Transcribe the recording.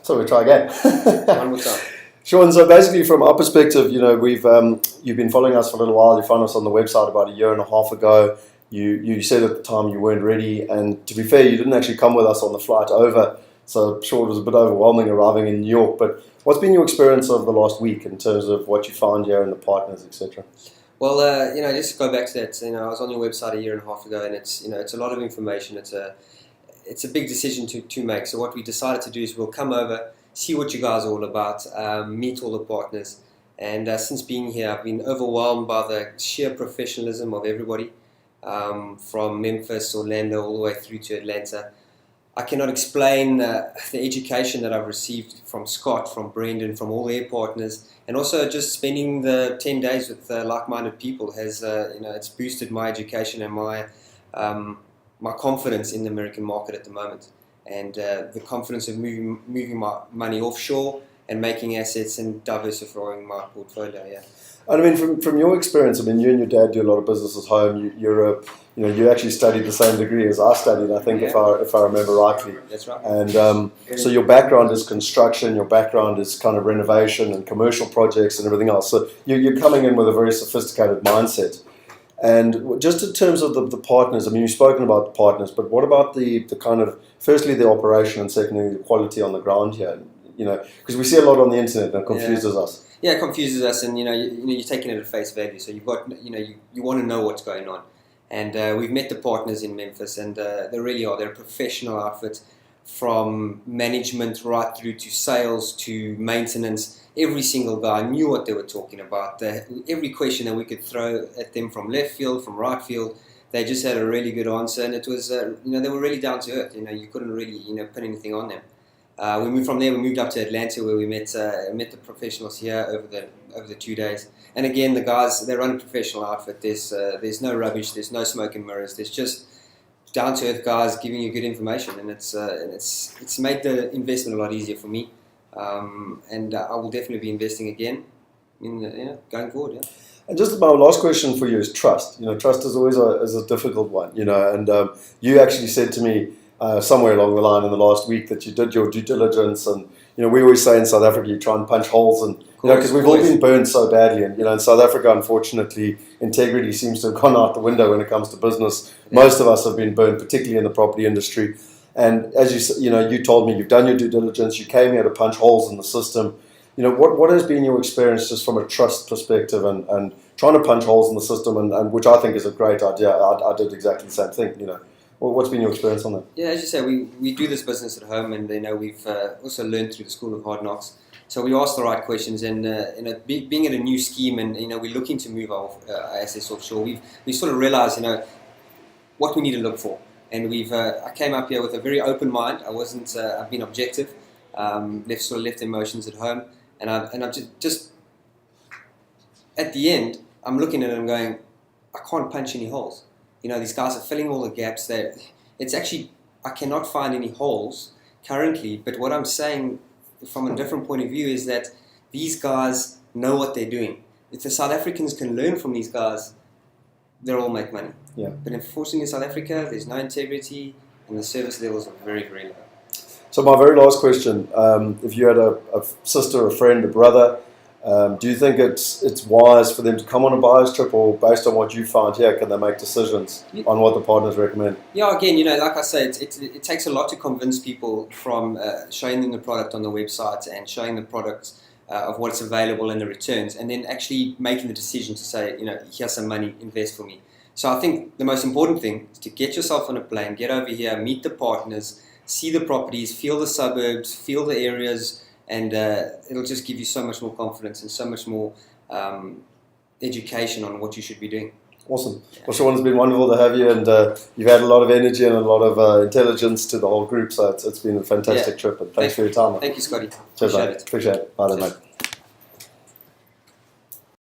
So we try again. One more time. Shaun, so basically from our perspective, we've you've been following us for a little while. You found us on the website about a year and a half ago. You said at the time you weren't ready, and to be fair, you didn't actually come with us on the flight over. So sure, it was a bit overwhelming arriving in New York. But what's been your experience of the last week in terms of what you found here and the partners, etc.? Well, just to go back to that, I was on your website a year and a half ago, and it's a lot of information. It's a big decision to make. So what we decided to do is we'll come over, see what you guys are all about, meet all the partners. And since being here, I've been overwhelmed by the sheer professionalism of everybody, from Memphis, Orlando, all the way through to Atlanta. I cannot explain the education that I've received from Scott, from Brendan, from all their partners, and also just spending the 10 days with like-minded people has, it's boosted my education and my confidence in the American market at the moment, and the confidence of moving my money offshore and making assets and diversifying my portfolio. Yeah. And I mean, from your experience, I mean, you and your dad do a lot of business at home. You actually studied the same degree as I studied, I think, if I remember rightly. That's right. And so your background is construction, your background is kind of renovation and commercial projects and everything else. So you're coming in with a very sophisticated mindset. And just in terms of the partners, I mean, you've spoken about the partners, but what about the kind of, firstly, the operation, and secondly, the quality on the ground here? Because we see a lot on the internet and it confuses us. Yeah, it confuses us, and you're taking it at face value. So you've got, you want to know what's going on. And we've met the partners in Memphis, and they really are. They're a professional outfit, from management right through to sales to maintenance. Every single guy knew what they were talking about. Every question that we could throw at them from left field, from right field, they just had a really good answer, and it was, they were really down to earth. You couldn't really, put anything on them. We moved from there. We moved up to Atlanta, where we met the professionals here over the 2 days. And again, the guys, they run a professional outfit. There's no rubbish. There's no smoke and mirrors. There's just down to earth guys giving you good information, and it's made the investment a lot easier for me. And I will definitely be investing again in going forward. Yeah. And just my last question for you is trust. Trust is always a difficult one. And you actually said to me somewhere along the line in the last week that you did your due diligence, and we always say in South Africa you try and punch holes, and because we've all been burned so badly, and in South Africa, unfortunately, integrity seems to have gone out the window when it comes to business. Yeah. Most of us have been burned, particularly in the property industry. And as you told me, you've done your due diligence, you came here to punch holes in the system. What has been your experience just from a trust perspective and trying to punch holes in the system, and which I think is a great idea. I did exactly the same thing. What's been your experience on that? Yeah, as you say, we do this business at home, and we've also learned through the School of Hard Knocks. So we ask the right questions, and being in a new scheme, and we're looking to move our assets offshore. We sort of realised what we need to look for, and I came up here with a very open mind. I've been objective, left emotions at home, and I've just at the end I'm looking at it and going, I can't punch any holes. These guys are filling all the gaps. I cannot find any holes currently, but what I'm saying from a different point of view is that these guys know what they're doing. If the South Africans can learn from these guys, they'll all make money. Yeah. But unfortunately in South Africa, there's no integrity, and the service levels are very, very low. So my very last question, if you had a sister, a friend, a brother, do you think it's wise for them to come on a buyer's trip, or based on what you found here, can they make decisions on what the partners recommend? Yeah, again, like I say, it takes a lot to convince people, from showing them the product on the website and showing the products of what's available and the returns, and then actually making the decision to say, here's some money, invest for me. So I think the most important thing is to get yourself on a plane, get over here, meet the partners, see the properties, feel the suburbs, feel the areas, and it'll just give you so much more confidence and so much more education on what you should be doing. Awesome. Well, Shaun, it's been wonderful to have you, and you've added a lot of energy and a lot of intelligence to the whole group, so it's been a fantastic trip, and thanks for your time. Thank you, Scotty. Cheers, mate. Appreciate it. Bye then, mate.